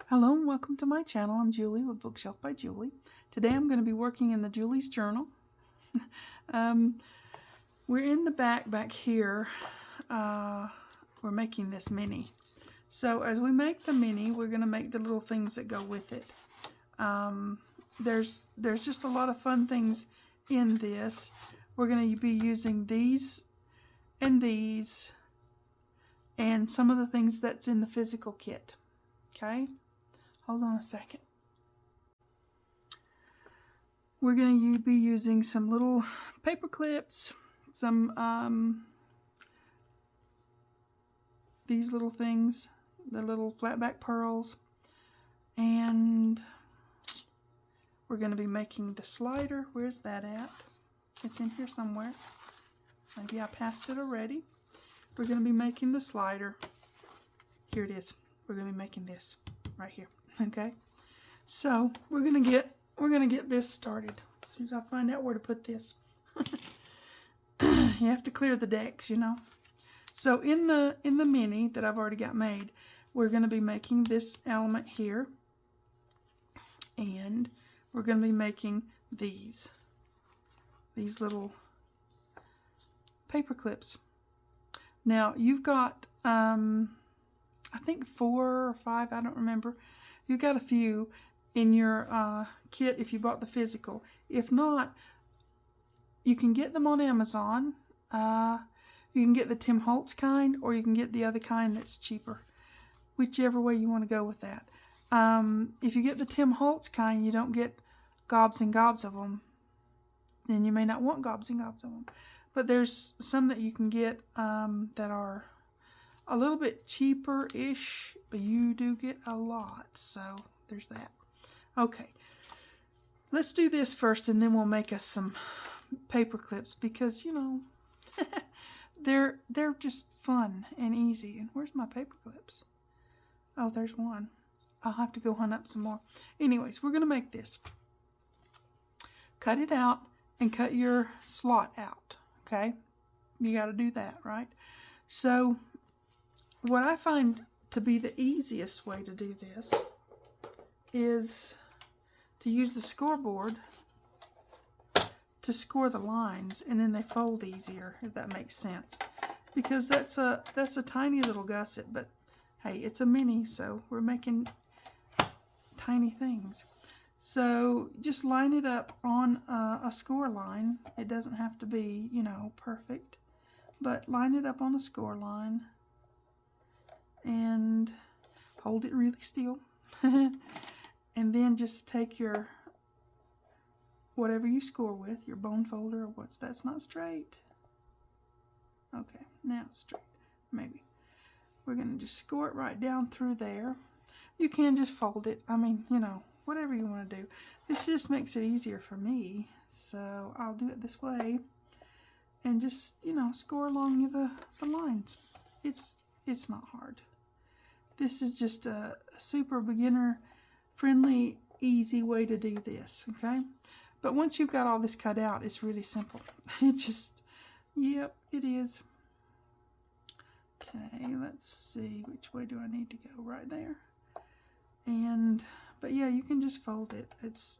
Hello and welcome to my channel. I'm Julie with Bookshelf by Julie. Today I'm going to be working in the Julie's Journal. We're in the back here. We're making this mini. So as we make the mini, we're going to make the little things that go with it. There's just a lot of fun things in this. We're going to be using these and some of the things that's in the physical kit. Okay? Hold on a second. We're going to be using some little paper clips, some these little things, the little flatback pearls, and we're going to be making the slider. Where's that at? It's in here somewhere. Maybe I passed it already. We're going to be making the slider. Here it is. We're going to be making this right here. Okay, so we're gonna get this started as soon as I find out where to put this. You have to clear the decks, you know. So in the mini that I've already got made, we're gonna be making this element here, and we're gonna be making these little paper clips. Now you've got I think 4 or 5, I don't remember. You've got a few in your kit if you bought the physical. If not, you can get them on Amazon. You can get the Tim Holtz kind, or you can get the other kind that's cheaper. Whichever way you want to go with that. If you get the Tim Holtz kind, you don't get gobs and gobs of them. Then you may not want gobs and gobs of them. But there's some that you can get that are a little bit cheaper-ish, but you do get a lot, so there's that. Okay, let's do this first, and then we'll make us some paper clips, because, you know, they're just fun and easy. And where's my paper clips? Oh, there's one. I'll have to go hunt up some more. Anyways, we're going to make this. Cut it out and cut your slot out, okay? You got to do that, right? So what I find to be the easiest way to do this is to use the scoreboard to score the lines, and then they fold easier, if that makes sense. Because that's a tiny little gusset, but hey, it's a mini, so we're making tiny things. So just line it up on a score line. It doesn't have to be, you know, perfect, but line it up on a score line. And hold it really still. And then just take your whatever you score with, your bone folder, or that's not straight. Okay, now it's straight. Maybe. We're going to just score it right down through there. You can just fold it. I mean, you know, whatever you want to do. This just makes it easier for me. So I'll do it this way. And just, you know, score along the lines. It's not hard. This is just a super beginner friendly, easy way to do this, okay? But once you've got all this cut out, it's really simple. It just, yep, it is. Okay, let's see, which way do I need to go? Right there. But yeah, you can just fold it. It's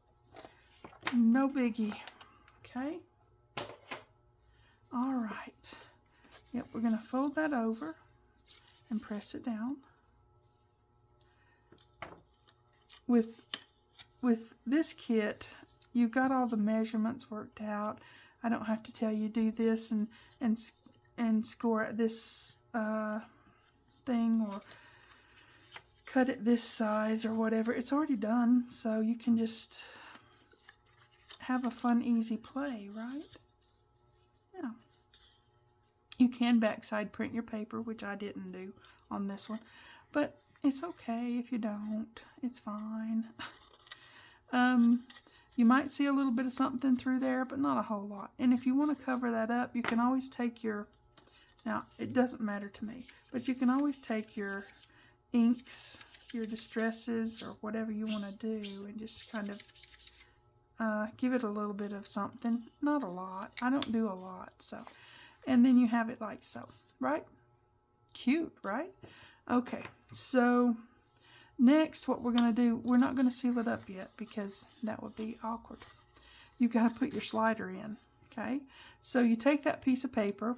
no biggie, okay? All right. Yep, we're gonna fold that over and press it down. With this kit, you've got all the measurements worked out. I don't have to tell you do this and score at this thing, or cut it this size or whatever. It's already done, so you can just have a fun, easy play, right? Yeah. You can backside print your paper, which I didn't do on this one, but it's okay if you don't. It's fine. You might see a little bit of something through there, but not a whole lot. And if you want to cover that up, you can always take your, now it doesn't matter to me, but you can always take your inks, your distresses, or whatever you want to do, and just kind of give it a little bit of something, not a lot. I don't do a lot, so. And then you have it like so, right? Cute, right? Okay, so next what we're going to do, we're not going to seal it up yet because that would be awkward. You've got to put your slider in, okay? So you take that piece of paper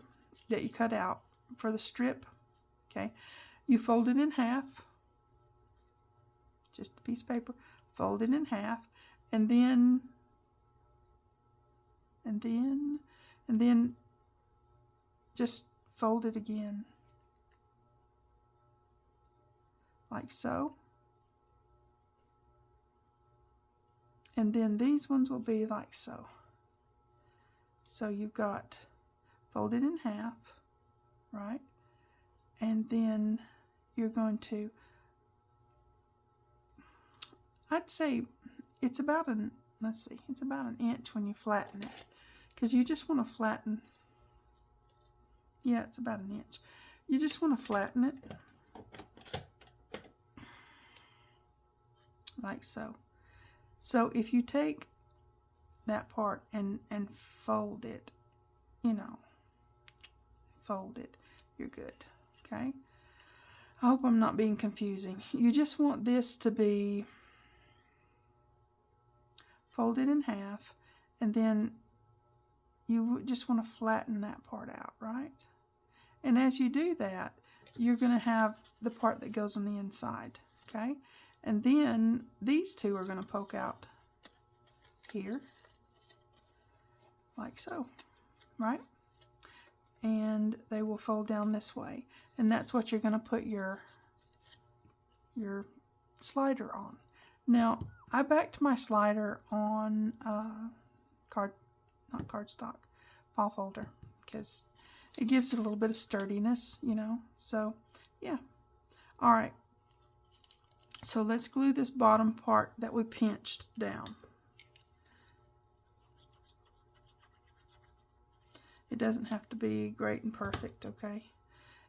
that you cut out for the strip, okay? You fold it in half, just a piece of paper, fold it in half, and then just fold it again, like so. And then these ones will be like so. So you've got folded in half, right? And then you're going to, I'd say it's about an, let's see, it's about an inch when you flatten it. Because you just want to flatten, yeah, it's about an inch. You just want to flatten it like so. So if you take that part and fold it, you know, fold it, you're good, okay? I hope I'm not being confusing. You just want this to be folded in half, and then you just want to flatten that part out, right? And as you do that, you're going to have the part that goes on the inside, okay? And then these two are going to poke out here, like so, right? And they will fold down this way. And that's what you're going to put your slider on. Now, I backed my slider on not cardstock, file folder, because it gives it a little bit of sturdiness, you know. So, yeah. All right. So let's glue this bottom part that we pinched down. It doesn't have to be great and perfect, okay?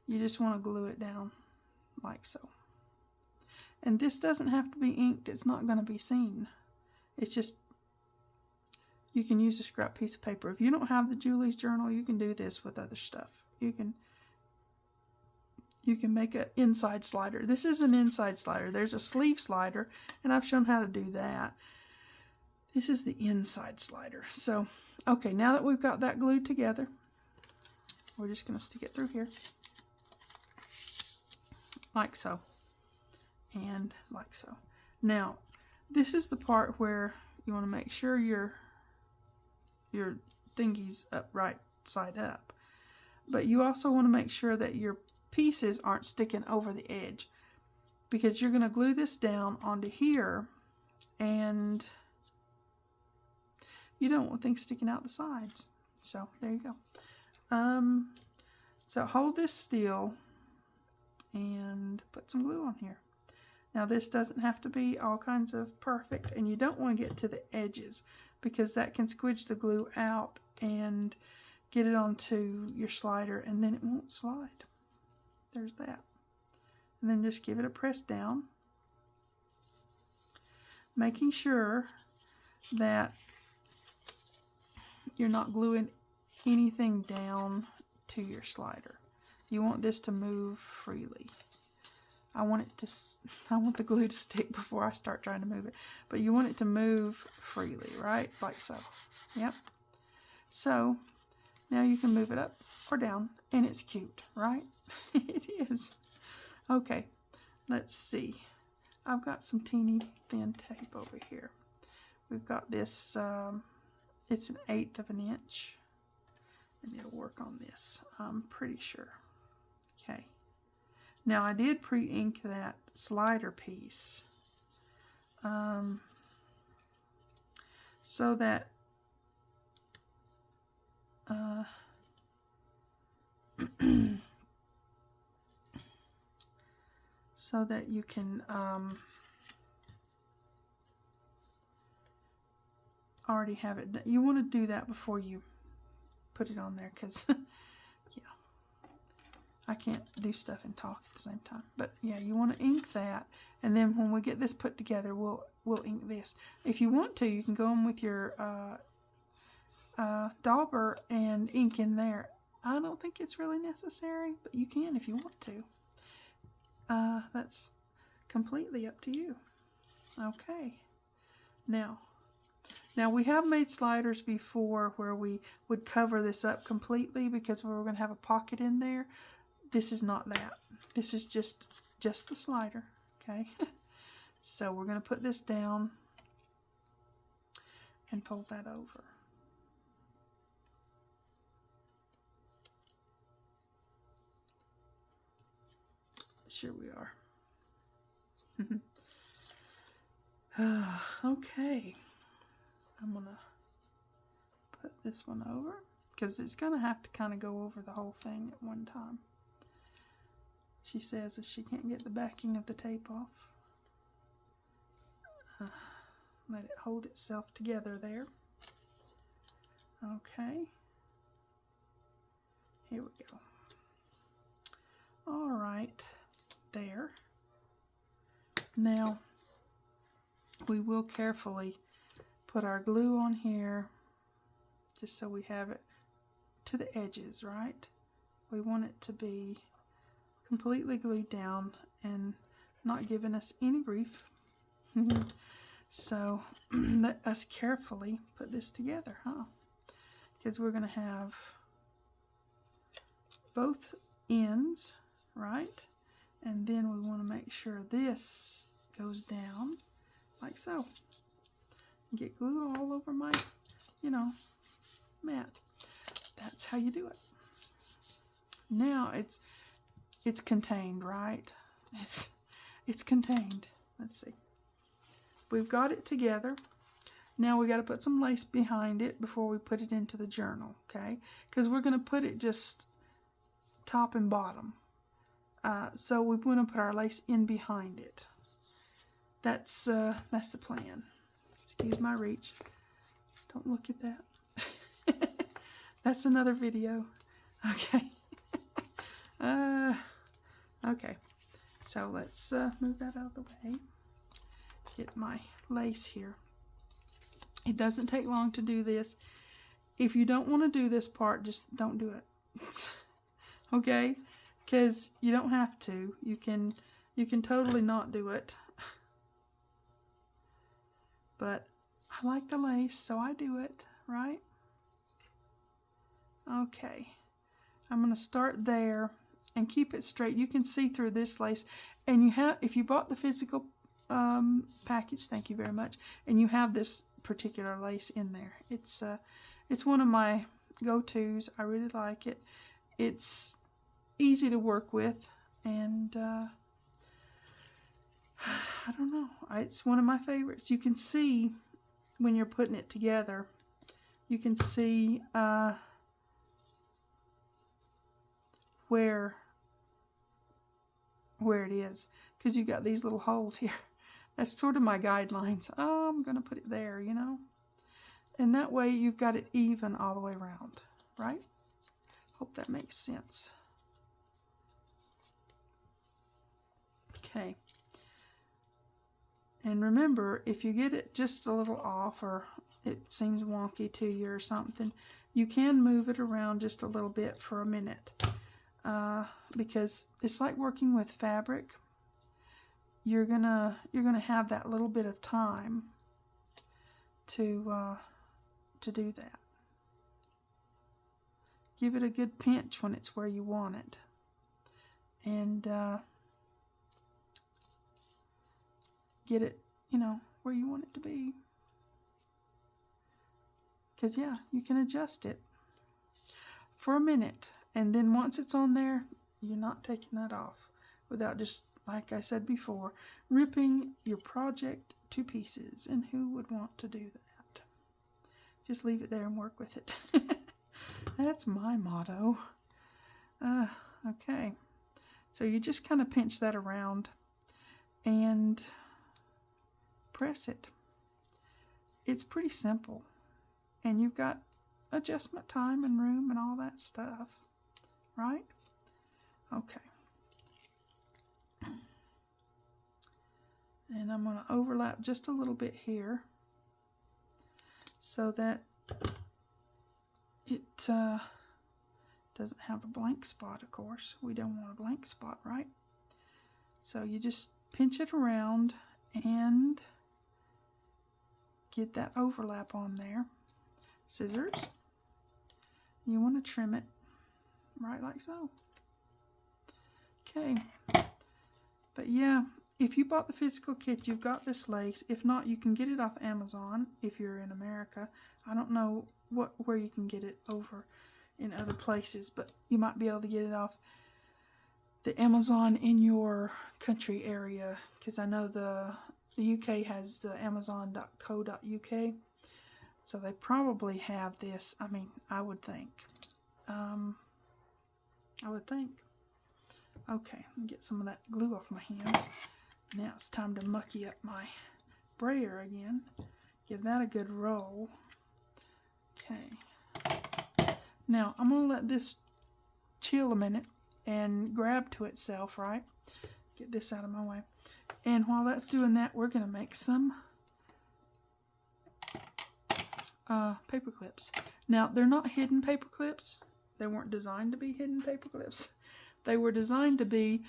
You just want to glue it down like so. And this doesn't have to be inked. It's not going to be seen. It's just, you can use a scrap piece of paper. If you don't have the Julie's journal, you can do this with other stuff. You can make an inside slider. This is an inside slider. There's a sleeve slider, and I've shown how to do that. This is the inside slider. So, okay, now that we've got that glued together, we're just going to stick it through here, like so, and like so. Now, this is the part where you want to make sure your thingy's up right side up. But you also want to make sure that your pieces aren't sticking over the edge, because you're going to glue this down onto here, and you don't want things sticking out the sides. So there you go. So hold this still and put some glue on here. Now this doesn't have to be all kinds of perfect, and you don't want to get to the edges, because that can squidge the glue out and get it onto your slider, and then it won't slide. There's that. And then just give it a press down, making sure that you're not gluing anything down to your slider. You want this to move freely. I want the glue to stick before I start trying to move it. But you want it to move freely, right? Like so. Yep. So now you can move it up or down, and it's cute, right? It is. Okay, let's see. I've got some teeny thin tape over here. We've got this, it's an 1/8 of an inch, and it'll work on this, I'm pretty sure. Okay. Now I did pre-ink that slider piece, so that so that you can already have it done. You want to do that before you put it on there, because yeah, I can't do stuff and talk at the same time. But yeah, you want to ink that, And then when we get this put together, we'll ink this. If you want to, you can go in with your dauber and ink in there. I don't think it's really necessary, but you can if you want to. That's completely up to you. Okay. Now we have made sliders before where we would cover this up completely because we were going to have a pocket in there. This is not that. This is just the slider. Okay. So we're going to put this down and fold that over. Sure we are. Okay. I'm going to put this one over because it's going to have to kind of go over the whole thing at one time. She says if she can't get the backing of the tape off. Let it hold itself together there. Okay. Here we go. All right. There. Now, we will carefully put our glue on here just so we have it to the edges, right? We want it to be completely glued down and not giving us any grief. So let us carefully put this together, because we're going to have both ends, right? And then we want to make sure this goes down like so. Get glue all over my, mat. That's how you do it. Now it's contained, right? It's contained. Let's see. We've got it together. Now we got to put some lace behind it before we put it into the journal, okay? Because we're going to put it just top and bottom. So we want to put our lace in behind it. That's the plan. Excuse my reach. Don't look at that. That's another video. Okay. Okay. So let's move that out of the way. Get my lace here. It doesn't take long to do this. If you don't want to do this part, just don't do it. Okay? Because you don't have to. You can totally not do it. But I like the lace, so I do it, right? Okay. I'm going to start there and keep it straight. You can see through this lace. And if you bought the physical package, thank you very much, and you have this particular lace in there. It's one of my go-tos. I really like it. It's easy to work with, and I don't know. It's one of my favorites. You can see when you're putting it together. You can see where it is, because you got these little holes here. That's sort of my guidelines. Oh, I'm going to put it there, And that way you've got it even all the way around, right? Hope that makes sense. Okay. And remember, if you get it just a little off or it seems wonky to you or something, you can move it around just a little bit for a minute. Because it's like working with fabric. You're gonna have that little bit of time to do that. Give it a good pinch when it's where you want it, and get it, where you want it to be. Because yeah, you can adjust it for a minute, and then once it's on there, you're not taking that off without just, like I said before, ripping your project to pieces. And who would want to do that? Just leave it there and work with it. That's my motto. Okay. So you just kind of pinch that around and press it. It's pretty simple. And you've got adjustment time and room and all that stuff. Right? Okay. And I'm going to overlap just a little bit here so that it doesn't have a blank spot, of course. We don't want a blank spot, right? So you just pinch it around and get that overlap on there. Scissors. You want to trim it right like so. Okay. But yeah, if you bought the physical kit, you've got this lace. If not, you can get it off Amazon if you're in America. I don't know where you can get it over in other places, but you might be able to get it off the Amazon in your country area, because I know the UK has the amazon.co.uk, so they probably have this. I mean, I would think. Okay, let me get some of that glue off my hands. Now it's time to mucky up my brayer again. Give that a good roll. Okay. Now I'm going to let this chill a minute and grab to itself, right? Get this out of my way. And while that's doing that, we're going to make some paper clips. Now, they're not hidden paper clips. They weren't designed to be hidden paper clips. They were designed to be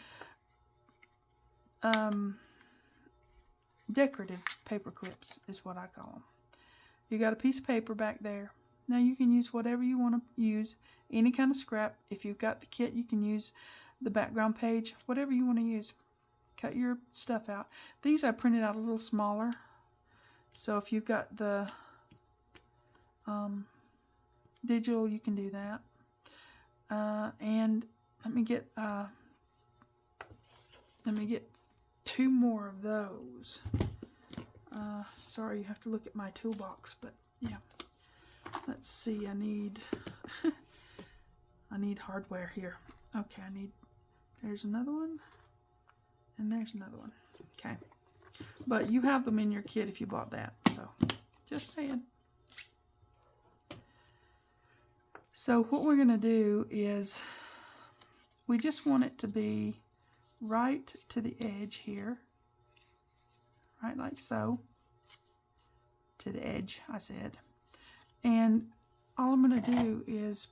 decorative paper clips, is what I call them. You got a piece of paper back there. Now you can use whatever you want to use, any kind of scrap. If you've got the kit, you can use the background page, whatever you want to use. Cut your stuff out. These I printed out a little smaller, so if you've got the digital, you can do that. And let me get 2 more of those. Sorry, you have to look at my toolbox, but yeah. Let's see, I need hardware here. Okay, there's another one, and there's another one. Okay, but you have them in your kit if you bought that, so just saying. So what we're gonna do is we just want it to be right to the edge here, right like so, to the edge, I said. And all I'm going to do is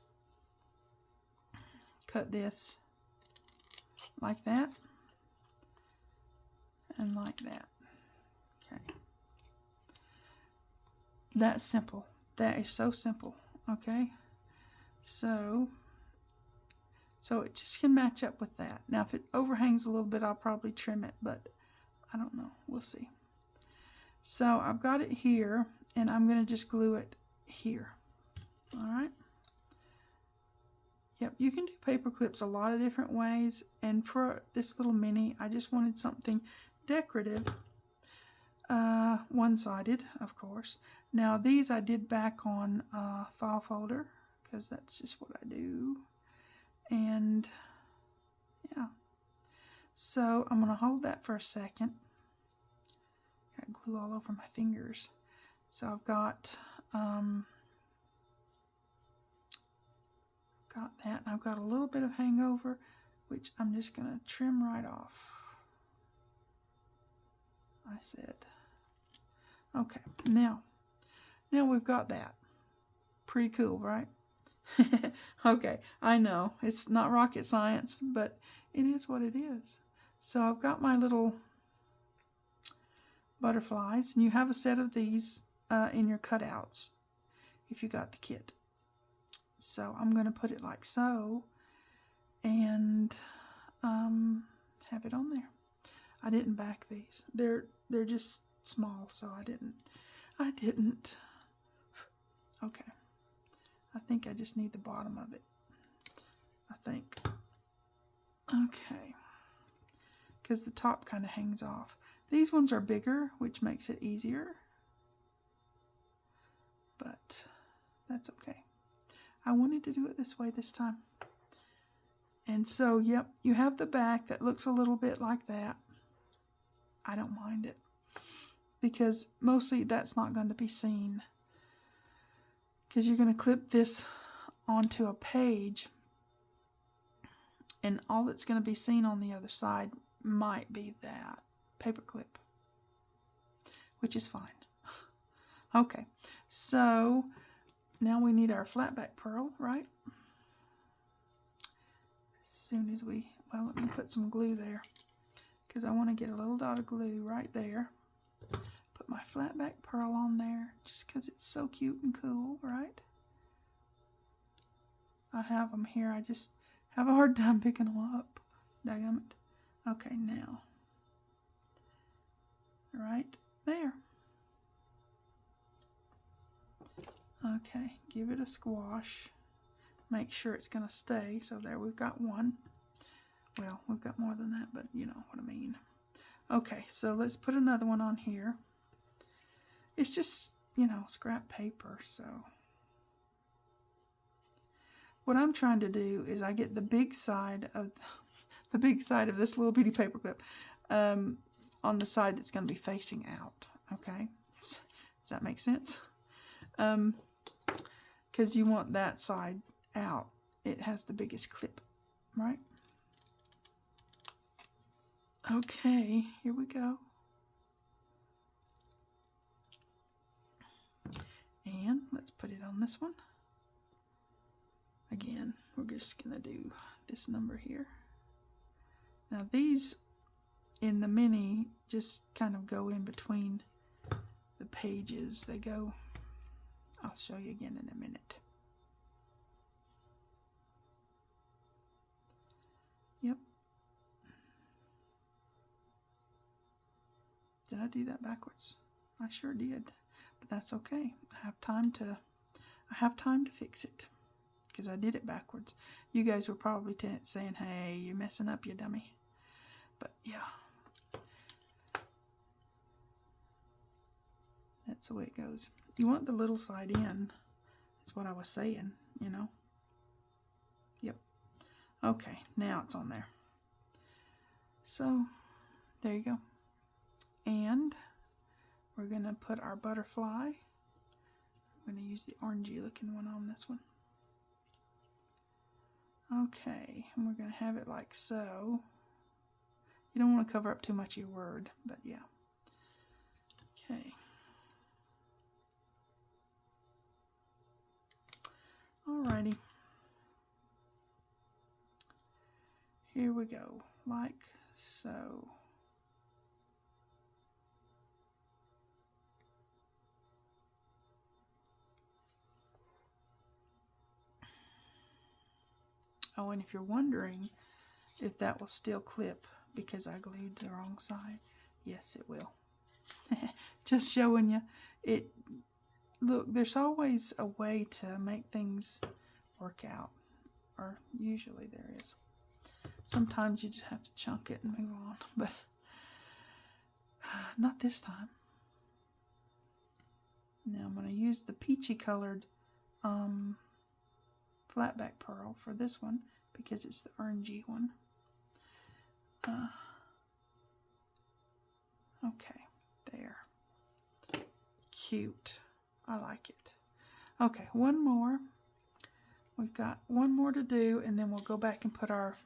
cut this like that and like that. Okay. That's simple. That is so simple. Okay. So it just can match up with that. Now, if it overhangs a little bit, I'll probably trim it, but I don't know. We'll see. So I've got it here, and I'm going to just glue it here. All right. Yep, you can do paper clips a lot of different ways, and for this little mini, I just wanted something decorative, one-sided, of course. Now these I did back on file folder, because that's just what I do. And yeah, so I'm going to hold that for a second. Got glue all over my fingers. So I've got that, and I've got a little bit of hangover, which I'm just going to trim right off. I said, okay, now we've got that. Pretty cool, right? Okay, I know it's not rocket science, but it is what it is. So I've got my little butterflies, and you have a set of these in your cutouts if you got the kit. So I'm going to put it like so, and have it on there. I didn't back these. They're just small, so I didn't. Okay. I think I just need the bottom of it. I think. Okay. Because the top kind of hangs off. These ones are bigger, which makes it easier. But that's okay. I wanted to do it this way this time. And so, yep, you have the back that looks a little bit like that. I don't mind it, because mostly that's not going to be seen. Because you're going to clip this onto a page, and all that's going to be seen on the other side might be that paper clip. which is fine. Okay, so now we need our flat back pearl, right? As soon as we, well, let me put some glue there because I want to get a little dot of glue right there. Put my flat back pearl on there just because it's so cute and cool, right? I have them here. I just have a hard time picking them up. Daggum it. Okay, now. Right there. Okay, give it a squash. Make sure it's going to stay. So there, we've got one. Well, we've got more than that, but you know what I mean. Okay, so let's put another one on here. It's just, you know, scrap paper, so. What I'm trying to do is I get the big side of this little bitty paper clip on the side that's going to be facing out. Okay, does that make sense? Because you want that side out. It has the biggest clip, right? Okay, here we go. And let's put it on this one. Again, we're just going to do this number here. Now these in the mini just kind of go in between the pages. They go, I'll show you again in a minute. Yep. Did I do that backwards? I sure did, but that's okay. I have time to fix it because I did it backwards. You guys were probably saying, "Hey, you're messing up, you dummy." But yeah, that's the way it goes. You want the little side in. That's what I was saying, you know. Yep. Okay, now it's on there. So there you go. And we're going to put our butterfly. I'm going to use the orangey looking one on this one. Okay, and we're going to have it like so. You don't want to cover up too much of your word, but yeah. Okay. Alrighty. Here we go, like so. Oh, and if you're wondering if that will still clip because I glued the wrong side, yes, it will. Just showing you. Look, there's always a way to make things work out, or usually there is. Sometimes you just have to chunk it and move on, but not this time. Now I'm going to use the peachy colored flat back pearl for this one because it's the orangey one. Okay, there. Cute. I like it. Okay, one more. We've got one more to do, and then we'll go back and put our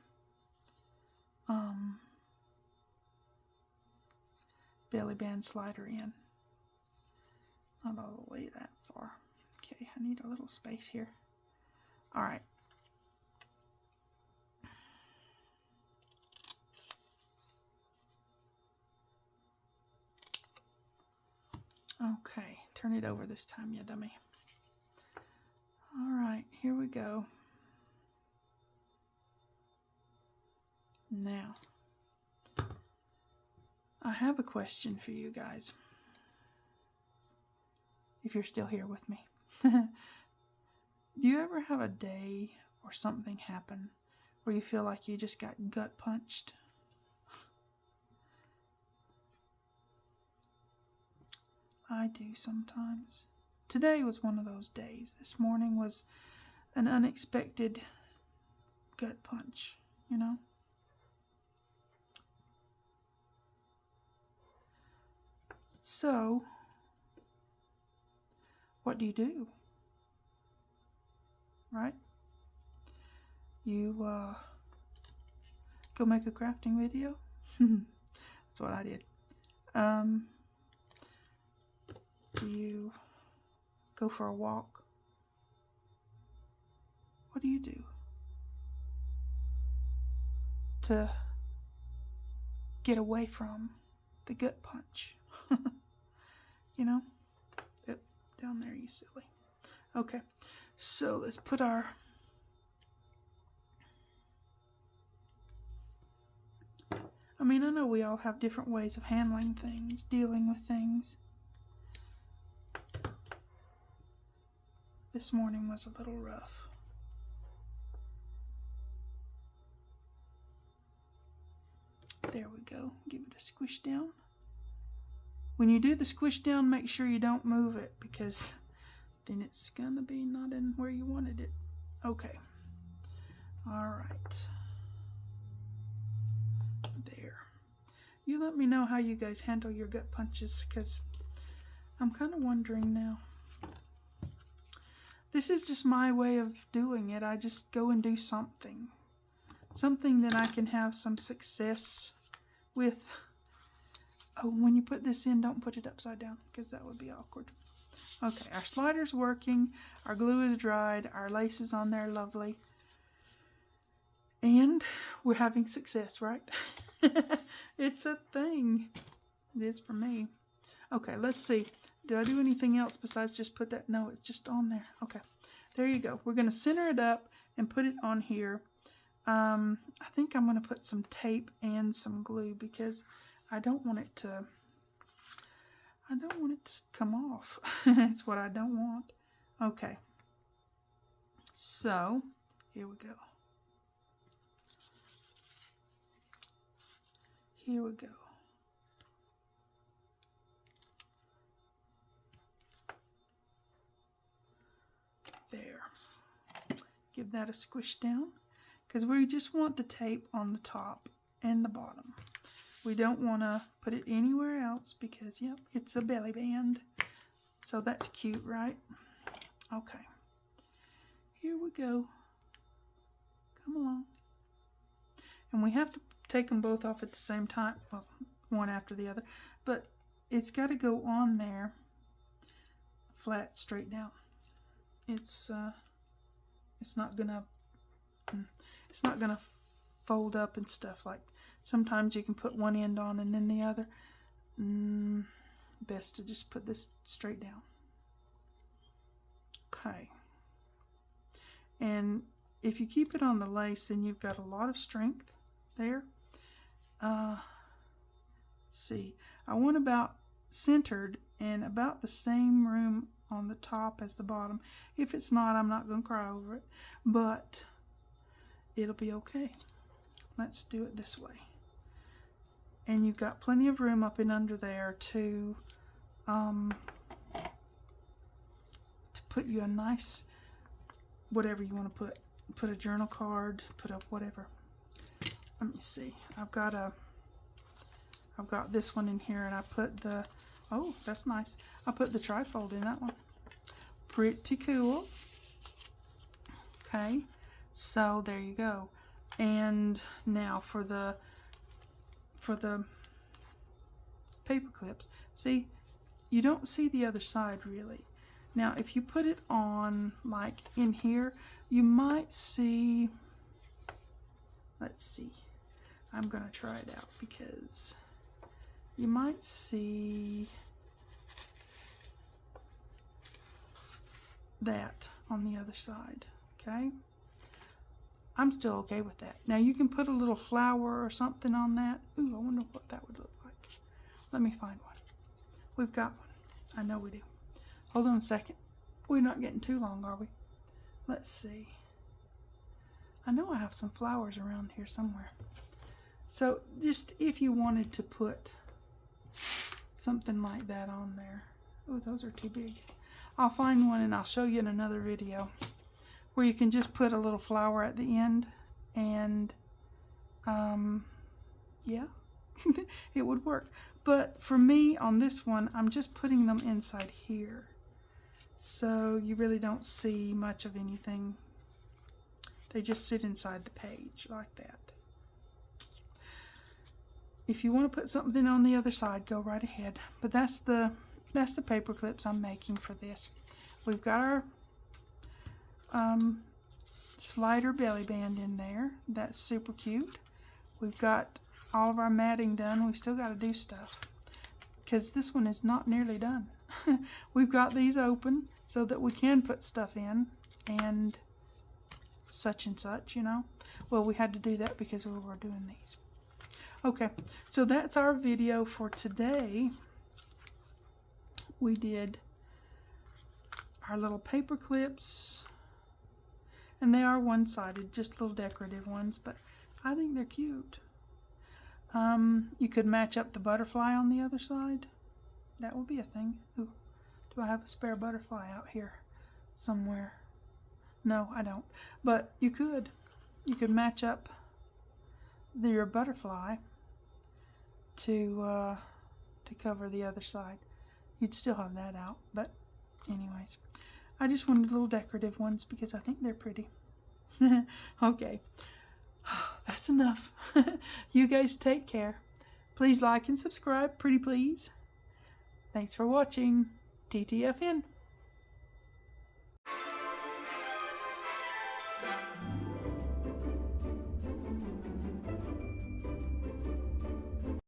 belly band slider in. Not all the way that far. Okay, I need a little space here. All right. Okay, turn it over this time, you dummy. All right, here we go. Now, I have a question for you guys. If you're still here with me. Do you ever have a day or something happen where you feel like you just got gut punched? I do sometimes. Today was one of those days. This morning was an unexpected gut punch, you know? So, what do you do? Right? You go make a crafting video? That's what I did. you go for a walk, what do you do to get away from the gut punch? You know? Yep, down there, you silly. Okay, so let's put our I mean, I know we all have different ways of handling things, dealing with things. This morning was a little rough. There we go. Give it a squish down. When you do the squish down, make sure you don't move it, because then it's gonna be not in where you wanted it. Okay. All right. There. You let me know how you guys handle your gut punches, because I'm kind of wondering now. This is just my way of doing it. I just go and do something. Something that I can have some success with. Oh, when you put this in, don't put it upside down, because that would be awkward. Okay, our slider's working. Our glue is dried. Our lace is on there, lovely. And we're having success, right? It's a thing. It is for me. Okay, let's see. Did I do anything else besides just put that? No, it's just on there. Okay, there you go. We're going to center it up and put it on here. I think I'm going to put some tape and some glue, because I don't want it to come off. It's what I don't want. Okay, so here we go. Here we go. There. Give that a squish down, because we just want the tape on the top and the bottom. We don't want to put it anywhere else, because, yep, it's a belly band. So that's cute, right? Okay. Here we go. Come along. And we have to take them both off at the same time. Well, one after the other. But it's got to go on there flat, straight down. It's not gonna fold up and stuff. Like sometimes you can put one end on and then the other. Best to just put this straight down. Okay. And if you keep it on the lace, then you've got a lot of strength there. Let's see. I want about centered and about the same room on the top as the bottom. If it's not, I'm not going to cry over it, but it'll be okay. Let's do it this way. And you've got plenty of room up and under there to put you a nice, whatever you want to put a journal card, put a whatever. Let me see. I've got this one in here, and I put the, oh, that's nice. I put the trifold in that one. Pretty cool. Okay, so there you go. And now for the paper clips. See, you don't see the other side really. Now, if you put it on like in here, you might see, let's see. I'm gonna try it out, because you might see that on the other side, okay? I'm still okay with that. Now you can put a little flower or something on that. Ooh, I wonder what that would look like. Let me find one. We've got one. I know we do. Hold on a second. We're not getting too long, are we? Let's see. I know I have some flowers around here somewhere. So just if you wanted to put something like that on there. Oh, those are too big. I'll find one and I'll show you in another video where you can just put a little flower at the end, and yeah, it would work. But for me on this one, I'm just putting them inside here, so you really don't see much of anything. They just sit inside the page like that. If you want to put something on the other side, go right ahead. But that's the that's the paper clips I'm making for this. We've got our slider belly band in there. That's super cute. We've got all of our matting done. We've still got to do stuff because this one is not nearly done. We've got these open so that we can put stuff in and such and such, you know. Well, we had to do that because we were doing these. Okay, so that's our video for today. We did our little paper clips, and they are one-sided, just little decorative ones, but I think they're cute. You could match up the butterfly on the other side. That would be a thing. Ooh, do I have a spare butterfly out here somewhere? No, I don't. But you could match up your butterfly to cover the other side. You'd still have that out, but anyways, I just wanted little decorative ones because I think they're pretty. Okay, that's enough. You guys take care. Please like and subscribe, pretty please. Thanks for watching. TTFN.